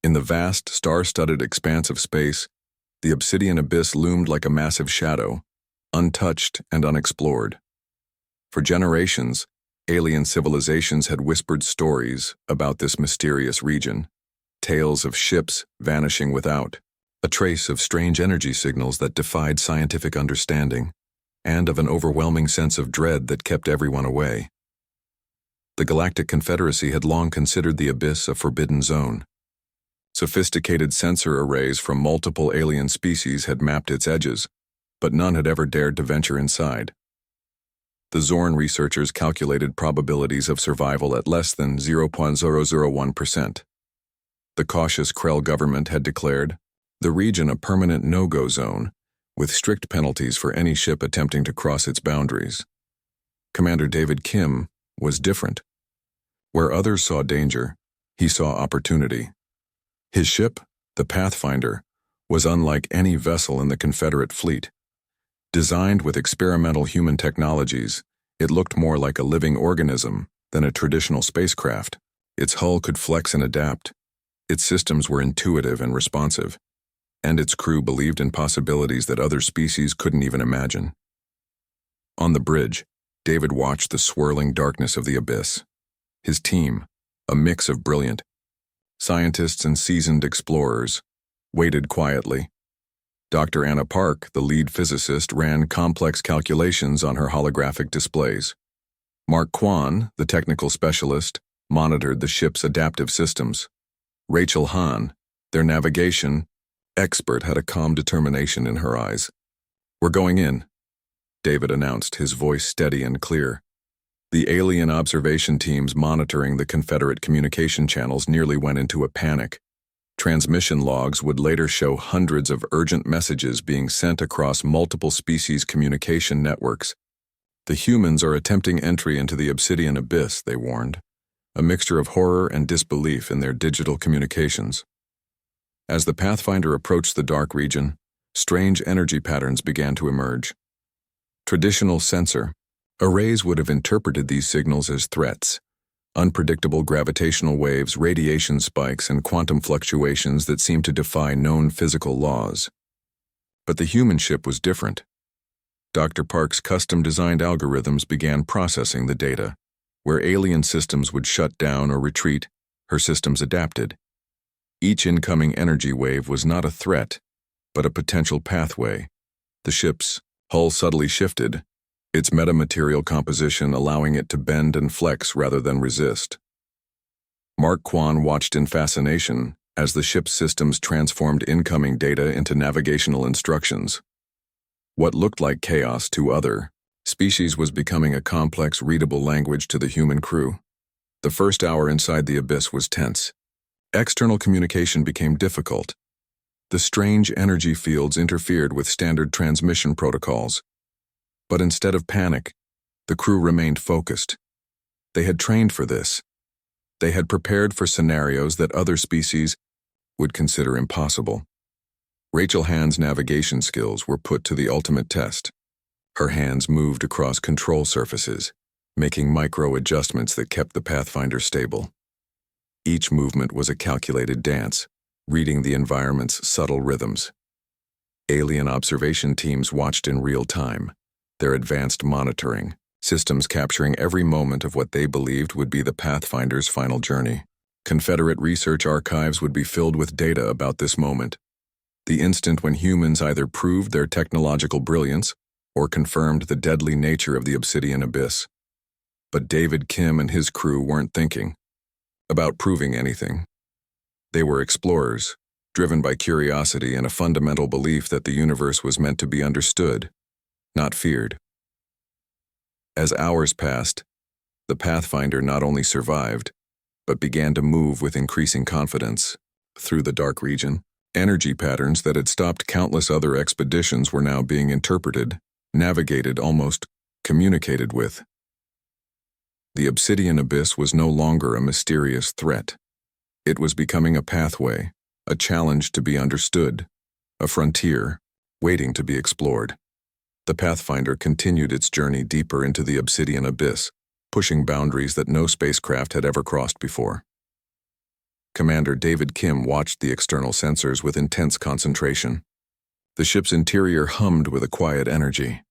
In the vast, star-studded expanse of space, the obsidian abyss loomed like a massive shadow, untouched and unexplored. For generations, alien civilizations had whispered stories about this mysterious region, tales of ships vanishing without, a trace of strange energy signals that defied scientific understanding, and of an overwhelming sense of dread that kept everyone away. The Galactic Confederacy had long considered the abyss a forbidden zone. Sophisticated sensor arrays from multiple alien species had mapped its edges, but none had ever dared to venture inside. The Zorn researchers calculated probabilities of survival at less than 0.001%. The cautious Krell government had declared the region a permanent no-go zone, with strict penalties for any ship attempting to cross its boundaries. Commander David Kim was different. Where others saw danger, he saw opportunity. His ship, the Pathfinder, was unlike any vessel in the Confederate fleet. Designed with experimental human technologies, it looked more like a living organism than a traditional spacecraft. Its hull could flex and adapt. Its systems were intuitive and responsive, and its crew believed in possibilities that other species couldn't even imagine. On the bridge, David watched the swirling darkness of the abyss. His team, a mix of brilliant scientists and seasoned explorers, waited quietly. Dr. Anna Park, the lead physicist, ran complex calculations on her holographic displays. Mark Kwan, the technical specialist, monitored the ship's adaptive systems. Rachel Hahn, their navigation expert, had a calm determination in her eyes. "We're going in," David announced, his voice steady and clear. The alien observation teams monitoring the Confederate communication channels nearly went into a panic. Transmission logs would later show hundreds of urgent messages being sent across multiple species communication networks. "The humans are attempting entry into the obsidian abyss," they warned, a mixture of horror and disbelief in their digital communications. As the Pathfinder approached the dark region, strange energy patterns began to emerge. Traditional sensor arrays would have interpreted these signals as threats: unpredictable gravitational waves, radiation spikes, and quantum fluctuations that seemed to defy known physical laws. But the human ship was different. Dr. Park's custom-designed algorithms began processing the data. Where alien systems would shut down or retreat, her systems adapted. Each incoming energy wave was not a threat, but a potential pathway. The ship's hull subtly shifted, its metamaterial composition allowing it to bend and flex rather than resist. Mark Kwan watched in fascination as the ship's systems transformed incoming data into navigational instructions. What looked like chaos to other species was becoming a complex, readable language to the human crew. The first hour inside the abyss was tense. External communication became difficult. The strange energy fields interfered with standard transmission protocols. But instead of panic, the crew remained focused. They had trained for this. They had prepared for scenarios that other species would consider impossible. Rachel Hahn's navigation skills were put to the ultimate test. Her hands moved across control surfaces, making micro-adjustments that kept the Pathfinder stable. Each movement was a calculated dance, reading the environment's subtle rhythms. Alien observation teams watched in real time, their advanced monitoring systems capturing every moment of what they believed would be the Pathfinder's final journey. Confederate research archives would be filled with data about this moment, the instant when humans either proved their technological brilliance or confirmed the deadly nature of the obsidian abyss. But David Kim and his crew weren't thinking about proving anything. They were explorers, driven by curiosity and a fundamental belief that the universe was meant to be understood, not feared. As hours passed, the Pathfinder not only survived, but began to move with increasing confidence through the dark region. Energy patterns that had stopped countless other expeditions were now being interpreted, navigated, almost communicated with. The obsidian abyss was no longer a mysterious threat. It was becoming a pathway, a challenge to be understood, a frontier waiting to be explored. The Pathfinder continued its journey deeper into the obsidian abyss, pushing boundaries that no spacecraft had ever crossed before. Commander David Kim watched the external sensors with intense concentration. The ship's interior hummed with a quiet energy,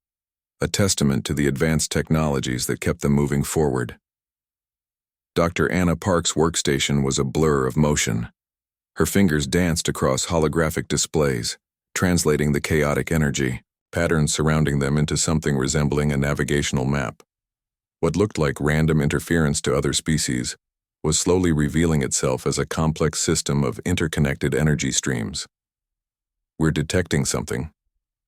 a testament to the advanced technologies that kept them moving forward. Dr. Anna Park's workstation was a blur of motion. Her fingers danced across holographic displays, translating the chaotic energy patterns surrounding them into something resembling a navigational map. What looked like random interference to other species was slowly revealing itself as a complex system of interconnected energy streams. "We're detecting something,"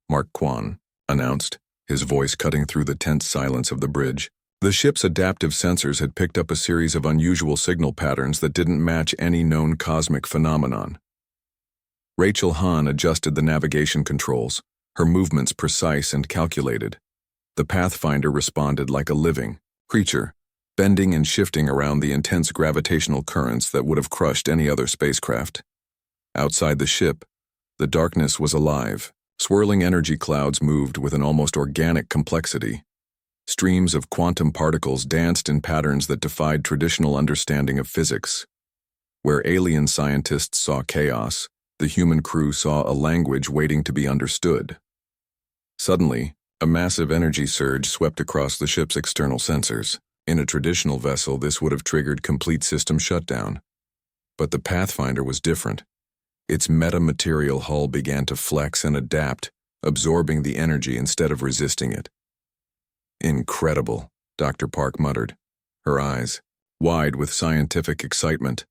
Mark Kwan announced, his voice cutting through the tense silence of the bridge. The ship's adaptive sensors had picked up a series of unusual signal patterns that didn't match any known cosmic phenomenon. Rachel Hahn adjusted the navigation controls, her movements precise and calculated. The Pathfinder responded like a living creature, bending and shifting around the intense gravitational currents that would have crushed any other spacecraft. Outside the ship, the darkness was alive. Swirling energy clouds moved with an almost organic complexity. Streams of quantum particles danced in patterns that defied traditional understanding of physics. Where alien scientists saw chaos, the human crew saw a language waiting to be understood. Suddenly, a massive energy surge swept across the ship's external sensors. In a traditional vessel, this would have triggered complete system shutdown. But the Pathfinder was different. Its metamaterial hull began to flex and adapt, absorbing the energy instead of resisting it. "Incredible," Dr. Park muttered, her eyes wide with scientific excitement.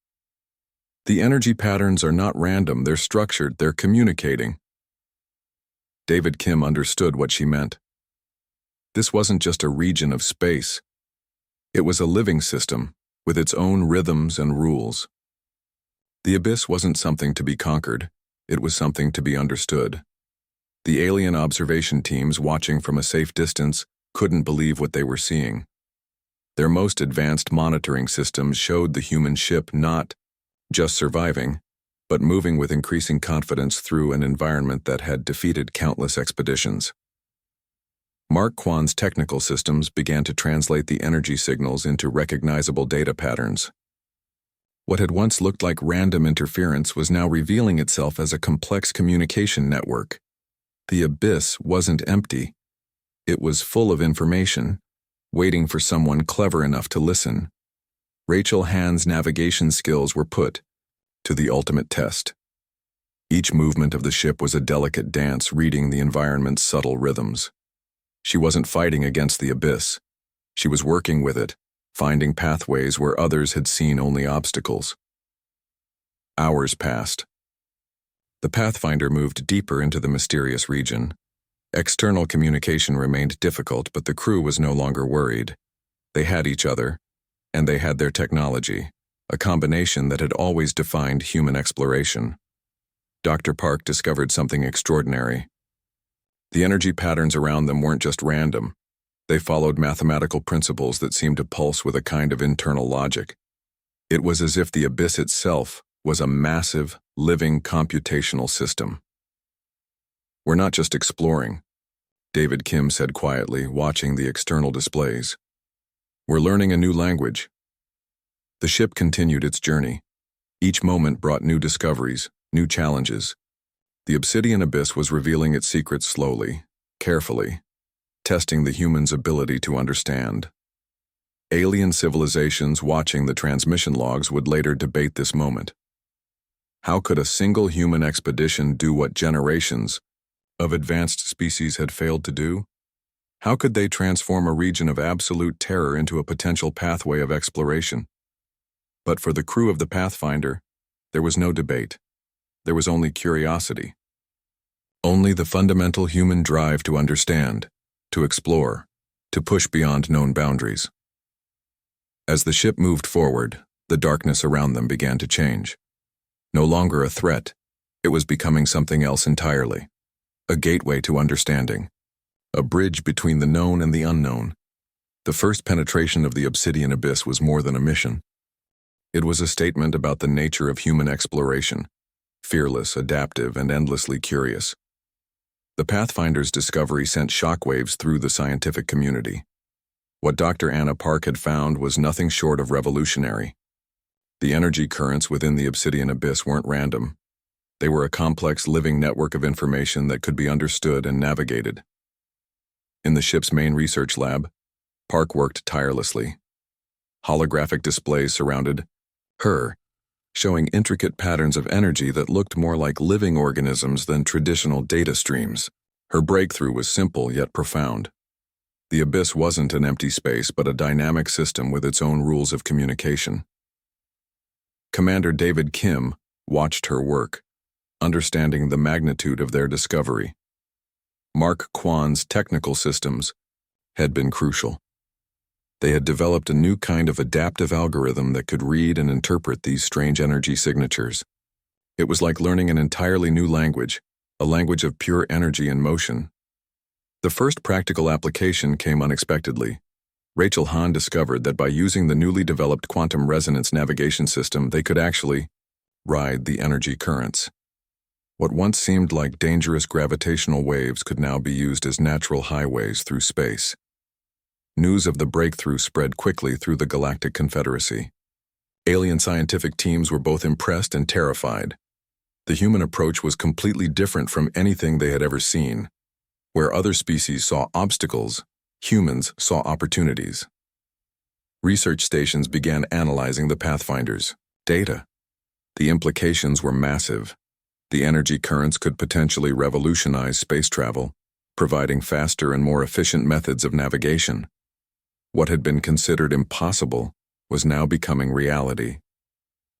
"The energy patterns are not random, they're structured, they're communicating." David Kim understood what she meant. This wasn't just a region of space. It was a living system, with its own rhythms and rules. The abyss wasn't something to be conquered, it was something to be understood. The alien observation teams watching from a safe distance couldn't believe what they were seeing. Their most advanced monitoring systems showed the human ship not just surviving, but moving with increasing confidence through an environment that had defeated countless expeditions. Mark Kwan's technical systems began to translate the energy signals into recognizable data patterns. What had once looked like random interference was now revealing itself as a complex communication network. The abyss wasn't empty. It was full of information, waiting for someone clever enough to listen. Rachel Hahn's navigation skills were put to the ultimate test. Each movement of the ship was a delicate dance, reading the environment's subtle rhythms. She wasn't fighting against the abyss. She was working with it, finding pathways where others had seen only obstacles. Hours passed. The Pathfinder moved deeper into the mysterious region. External communication remained difficult, but the crew was no longer worried. They had each other, and they had their technology, a combination that had always defined human exploration. Dr. Park discovered something extraordinary. The energy patterns around them weren't just random. They followed mathematical principles that seemed to pulse with a kind of internal logic. It was as if the abyss itself was a massive, living computational system. "We're not just exploring," David Kim said quietly, watching the external displays. "We're learning a new language." The ship continued its journey. Each moment brought new discoveries, new challenges. The obsidian abyss was revealing its secrets slowly, carefully, testing the human's ability to understand. Alien civilizations watching the transmission logs would later debate this moment. How could a single human expedition do what generations of advanced species had failed to do? How could they transform a region of absolute terror into a potential pathway of exploration? But for the crew of the Pathfinder, there was no debate. There was only curiosity. Only the fundamental human drive to understand, to explore, to push beyond known boundaries. As the ship moved forward, the darkness around them began to change. No longer a threat, it was becoming something else entirely. A gateway to understanding. A bridge between the known and the unknown. The first penetration of the obsidian abyss was more than a mission. It was a statement about the nature of human exploration, fearless, adaptive, and endlessly curious. The Pathfinder's discovery sent shockwaves through the scientific community. What Dr. Anna Park had found was nothing short of revolutionary. The energy currents within the obsidian abyss weren't random. They were a complex living network of information that could be understood and navigated. In the ship's main research lab, Park worked tirelessly. Holographic displays surrounded her, showing intricate patterns of energy that looked more like living organisms than traditional data streams. Her breakthrough was simple yet profound. The abyss wasn't an empty space but a dynamic system with its own rules of communication. Commander David Kim watched her work, understanding the magnitude of their discovery. Mark Kwan's technical systems had been crucial. They had developed a new kind of adaptive algorithm that could read and interpret these strange energy signatures. It was like learning an entirely new language, a language of pure energy and motion. The first practical application came unexpectedly. Rachel Hahn discovered that by using the newly developed quantum resonance navigation system, they could actually ride the energy currents. What once seemed like dangerous gravitational waves could now be used as natural highways through space. News of the breakthrough spread quickly through the Galactic Confederacy. Alien scientific teams were both impressed and terrified. The human approach was completely different from anything they had ever seen. Where other species saw obstacles, humans saw opportunities. Research stations began analyzing the Pathfinder's data. The implications were massive. The energy currents could potentially revolutionize space travel, providing faster and more efficient methods of navigation. What had been considered impossible was now becoming reality.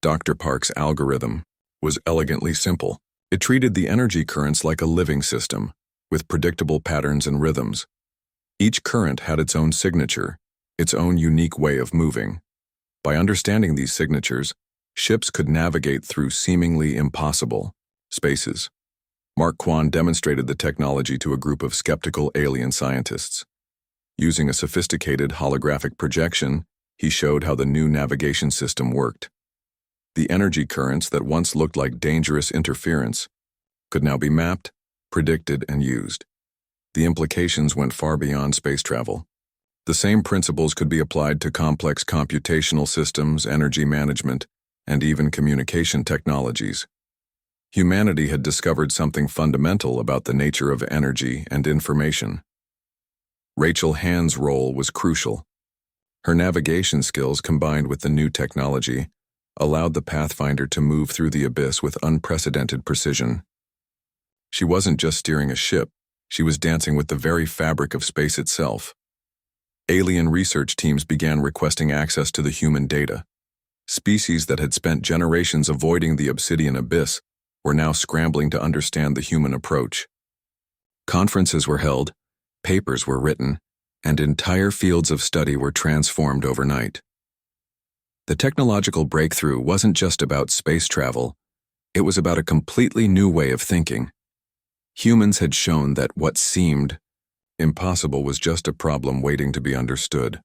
Dr. Park's algorithm was elegantly simple. It treated the energy currents like a living system, with predictable patterns and rhythms. Each current had its own signature, its own unique way of moving. By understanding these signatures, ships could navigate through seemingly impossible spaces. Mark Kwan demonstrated the technology to a group of skeptical alien scientists. Using a sophisticated holographic projection, he showed how the new navigation system worked. The energy currents that once looked like dangerous interference could now be mapped, predicted, and used. The implications went far beyond space travel. The same principles could be applied to complex computational systems, energy management, and even communication technologies. Humanity had discovered something fundamental about the nature of energy and information. Rachel Hahn's role was crucial. Her navigation skills combined with the new technology allowed the Pathfinder to move through the abyss with unprecedented precision. She wasn't just steering a ship, she was dancing with the very fabric of space itself. Alien research teams began requesting access to the human data. Species that had spent generations avoiding the obsidian abyss were now scrambling to understand the human approach. Conferences were held, papers were written, and entire fields of study were transformed overnight. The technological breakthrough wasn't just about space travel, it was about a completely new way of thinking. Humans had shown that what seemed impossible was just a problem waiting to be understood.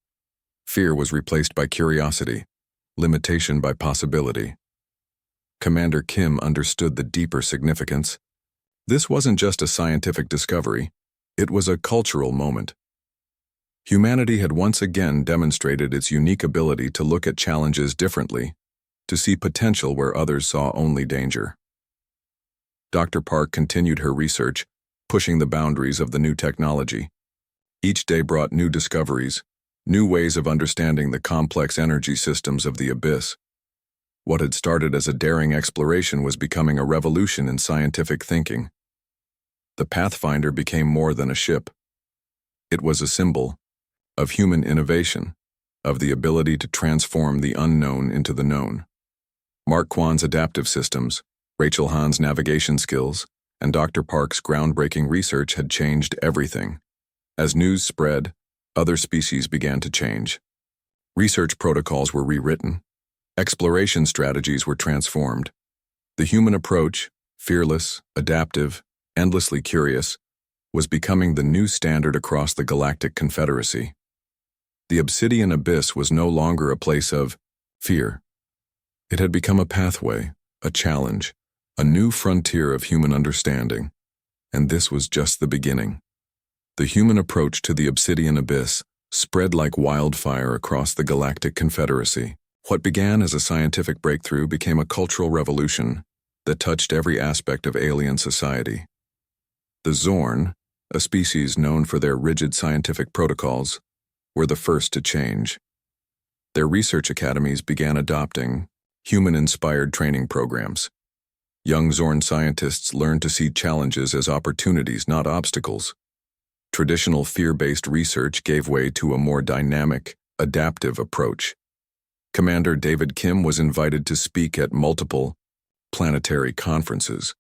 Fear was replaced by curiosity, limitation by possibility. Commander Kim understood the deeper significance. This wasn't just a scientific discovery, it was a cultural moment. Humanity had once again demonstrated its unique ability to look at challenges differently, to see potential where others saw only danger. Dr. Park continued her research, pushing the boundaries of the new technology. Each day brought new discoveries, new ways of understanding the complex energy systems of the abyss. What had started as a daring exploration was becoming a revolution in scientific thinking. The Pathfinder became more than a ship. It was a symbol of human innovation, of the ability to transform the unknown into the known. Mark Kwan's adaptive systems, Rachel Hahn's navigation skills, and Dr. Park's groundbreaking research had changed everything. As news spread, other species began to change. Research protocols were rewritten. Exploration strategies were transformed. The human approach, fearless, adaptive, endlessly curious, was becoming the new standard across the Galactic Confederacy. The obsidian abyss was no longer a place of fear. It had become a pathway, a challenge, a new frontier of human understanding. And this was just the beginning. The human approach to the obsidian abyss spread like wildfire across the Galactic Confederacy. What began as a scientific breakthrough became a cultural revolution that touched every aspect of alien society. The Zorn, a species known for their rigid scientific protocols, were the first to change. Their research academies began adopting human-inspired training programs. Young Zorn scientists learned to see challenges as opportunities, not obstacles. Traditional fear-based research gave way to a more dynamic, adaptive approach. Commander David Kim was invited to speak at multiple planetary conferences.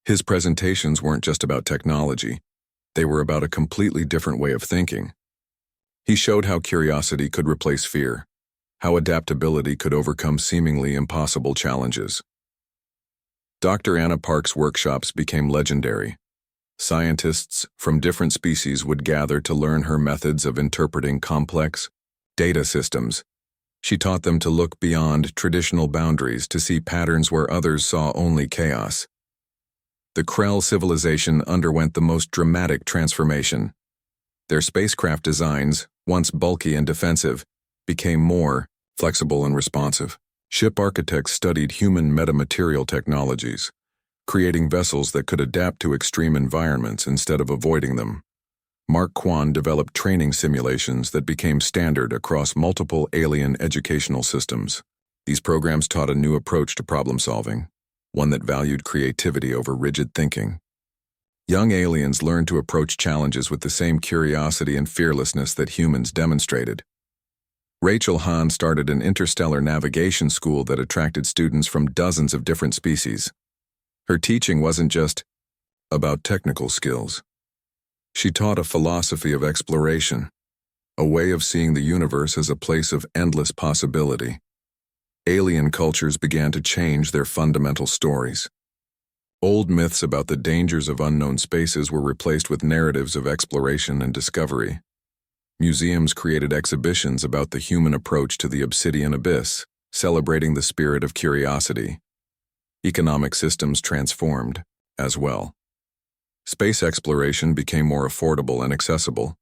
His presentations weren't just about technology, they were about a completely different way of thinking. He showed how curiosity could replace fear, how adaptability could overcome seemingly impossible challenges. Dr. Anna Park's workshops became legendary. Scientists from different species would gather to learn her methods of interpreting complex data systems. She taught them to look beyond traditional boundaries to see patterns where others saw only chaos. The Krell civilization underwent the most dramatic transformation. Their spacecraft designs, once bulky and defensive, became more flexible and responsive. Ship architects studied human metamaterial technologies, creating vessels that could adapt to extreme environments instead of avoiding them. Mark Kwan developed training simulations that became standard across multiple alien educational systems. These programs taught a new approach to problem solving, one that valued creativity over rigid thinking. Young aliens learned to approach challenges with the same curiosity and fearlessness that humans demonstrated. Rachel Hahn started an interstellar navigation school that attracted students from dozens of different species. Her teaching wasn't just about technical skills. She taught a philosophy of exploration, a way of seeing the universe as a place of endless possibility. Alien cultures began to change their fundamental stories. Old myths about the dangers of unknown spaces were replaced with narratives of exploration and discovery. Museums created exhibitions about the human approach to the obsidian abyss, celebrating the spirit of curiosity. Economic systems transformed as well. Space exploration became more affordable and accessible.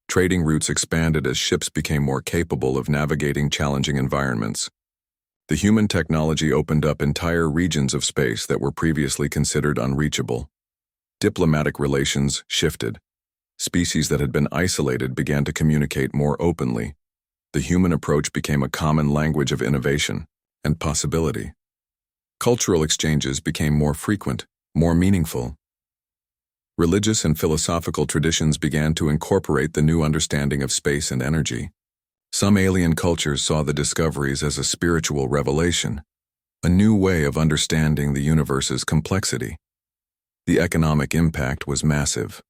Trading routes expanded as ships became more capable of navigating challenging environments. The human technology opened up entire regions of space that were previously considered unreachable. Diplomatic relations shifted. Species that had been isolated began to communicate more openly. The human approach became a common language of innovation and possibility. Cultural exchanges became more frequent, more meaningful. Religious and philosophical traditions began to incorporate the new understanding of space and energy. Some alien cultures saw the discoveries as a spiritual revelation, a new way of understanding the universe's complexity. The economic impact was massive.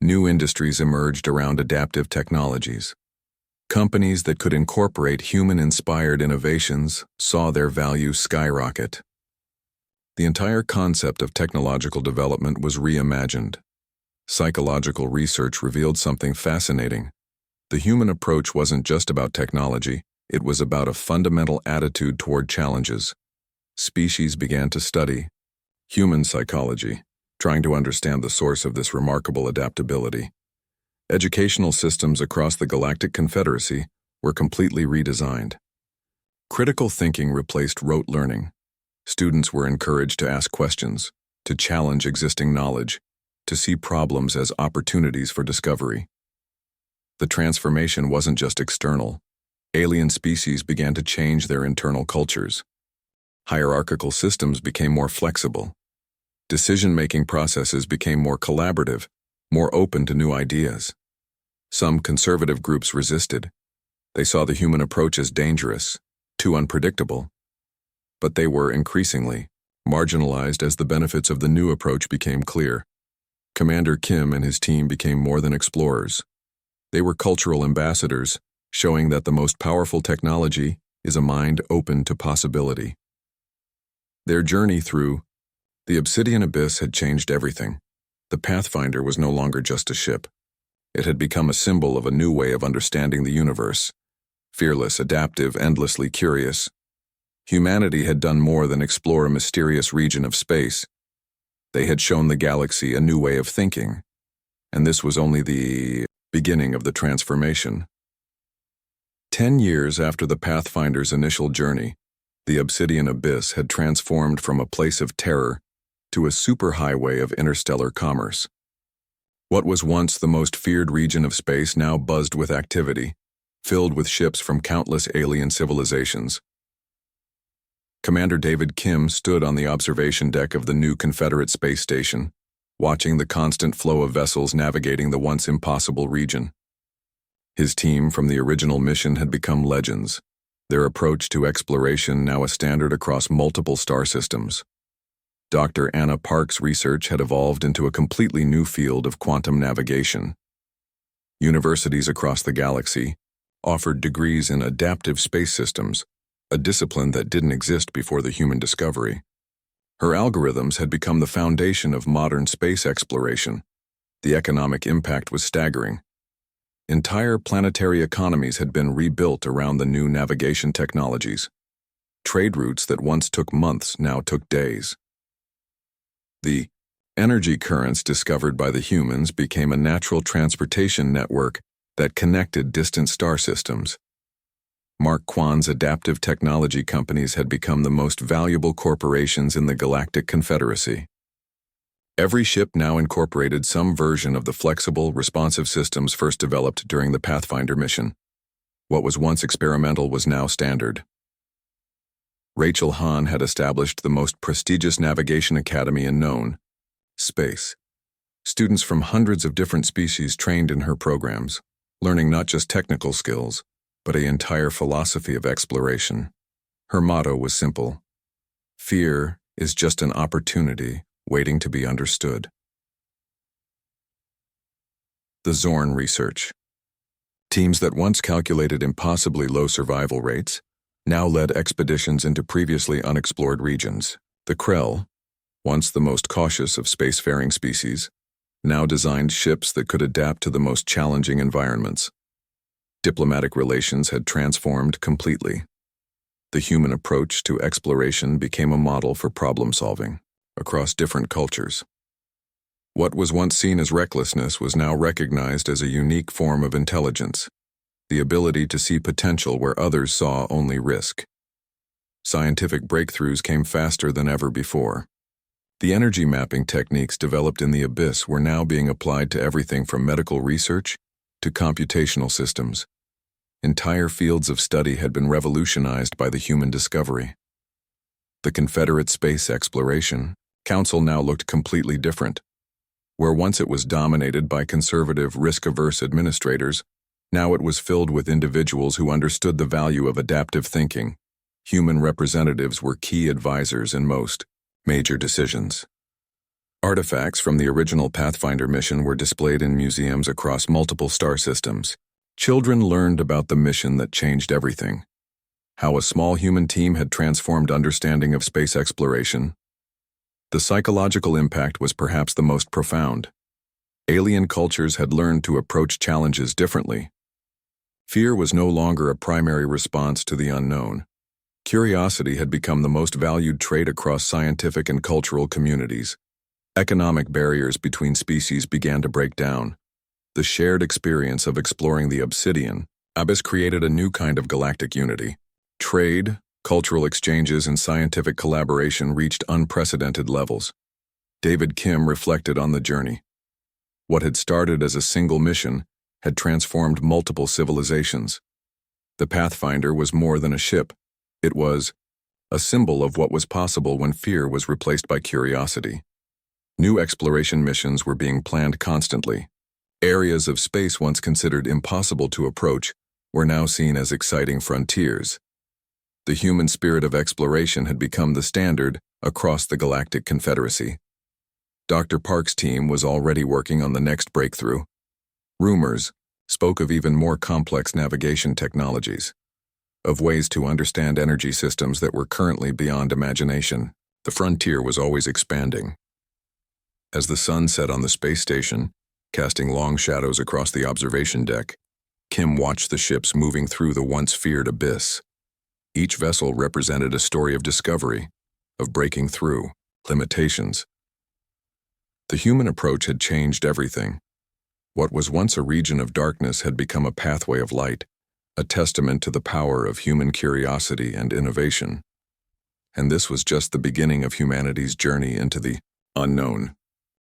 New industries emerged around adaptive technologies. Companies that could incorporate human-inspired innovations saw their value skyrocket. The entire concept of technological development was reimagined. Psychological research revealed something fascinating. The human approach wasn't just about technology, it was about a fundamental attitude toward challenges. Species began to study human psychology, trying to understand the source of this remarkable adaptability. Educational systems across the Galactic Confederacy were completely redesigned. Critical thinking replaced rote learning. Students were encouraged to ask questions, to challenge existing knowledge, to see problems as opportunities for discovery. The transformation wasn't just external. Alien species began to change their internal cultures. Hierarchical systems became more flexible. Decision-making processes became more collaborative, more open to new ideas. Some conservative groups resisted. They saw the human approach as dangerous, too unpredictable. But they were increasingly marginalized as the benefits of the new approach became clear. Commander Kim and his team became more than explorers. They were cultural ambassadors, showing that the most powerful technology is a mind open to possibility. Their journey through the Obsidian Abyss had changed everything. The Pathfinder was no longer just a ship. It had become a symbol of a new way of understanding the universe. Fearless, adaptive, endlessly curious. Humanity had done more than explore a mysterious region of space. They had shown the galaxy a new way of thinking. And this was only the beginning of the transformation. 10 years after the Pathfinder's initial journey, the Obsidian Abyss had transformed from a place of terror to a superhighway of interstellar commerce. What was once the most feared region of space now buzzed with activity, filled with ships from countless alien civilizations. Commander David Kim stood on the observation deck of the new Confederate space station, watching the constant flow of vessels navigating the once impossible region. His team from the original mission had become legends, their approach to exploration now a standard across multiple star systems. Dr. Anna Park's research had evolved into a completely new field of quantum navigation. Universities across the galaxy offered degrees in adaptive space systems, a discipline that didn't exist before the human discovery. Her algorithms had become the foundation of modern space exploration. The economic impact was staggering. Entire planetary economies had been rebuilt around the new navigation technologies. Trade routes that once took months now took days. The energy currents discovered by the humans became a natural transportation network that connected distant star systems. Mark Quan's adaptive technology companies had become the most valuable corporations in the Galactic Confederacy. Every ship now incorporated some version of the flexible, responsive systems first developed during the Pathfinder mission. What was once experimental was now standard. Rachel Hahn had established the most prestigious navigation academy in known space. Students from hundreds of different species trained in her programs, learning not just technical skills, but an entire philosophy of exploration. Her motto was simple: fear is just an opportunity waiting to be understood. The Zorn Research. Teams that once calculated impossibly low survival rates now led expeditions into previously unexplored regions. The Krell, once the most cautious of spacefaring species, now designed ships that could adapt to the most challenging environments. Diplomatic relations had transformed completely. The human approach to exploration became a model for problem-solving across different cultures. What was once seen as recklessness was now recognized as a unique form of intelligence, the ability to see potential where others saw only risk. Scientific breakthroughs came faster than ever before. The energy mapping techniques developed in the Abyss were now being applied to everything from medical research to computational systems. Entire fields of study had been revolutionized by the human discovery. The Confederate Space Exploration Council now looked completely different. Where once it was dominated by conservative, risk-averse administrators, now it was filled with individuals who understood the value of adaptive thinking. Human representatives were key advisors in most major decisions. Artifacts from the original Pathfinder mission were displayed in museums across multiple star systems. Children learned about the mission that changed everything. How a small human team had transformed understanding of space exploration. The psychological impact was perhaps the most profound. Alien cultures had learned to approach challenges differently. Fear was no longer a primary response to the unknown. Curiosity had become the most valued trait across scientific and cultural communities. Economic barriers between species began to break down. The shared experience of exploring the Obsidian Abyss created a new kind of galactic unity. Trade, cultural exchanges, and scientific collaboration reached unprecedented levels. David Kim reflected on the journey. What had started as a single mission had transformed multiple civilizations. The Pathfinder was more than a ship. It was a symbol of what was possible when fear was replaced by curiosity. New exploration missions were being planned constantly. Areas of space once considered impossible to approach were now seen as exciting frontiers. The human spirit of exploration had become the standard across the Galactic Confederacy. Dr. Park's team was already working on the next breakthrough. Rumors spoke of even more complex navigation technologies, of ways to understand energy systems that were currently beyond imagination. The frontier was always expanding. As the sun set on the space station, casting long shadows across the observation deck, Kim watched the ships moving through the once feared abyss. Each vessel represented a story of discovery, of breaking through limitations. The human approach had changed everything. What was once a region of darkness had become a pathway of light. a testament to the power of human curiosity and innovation. And this was just the beginning of humanity's journey into the unknown.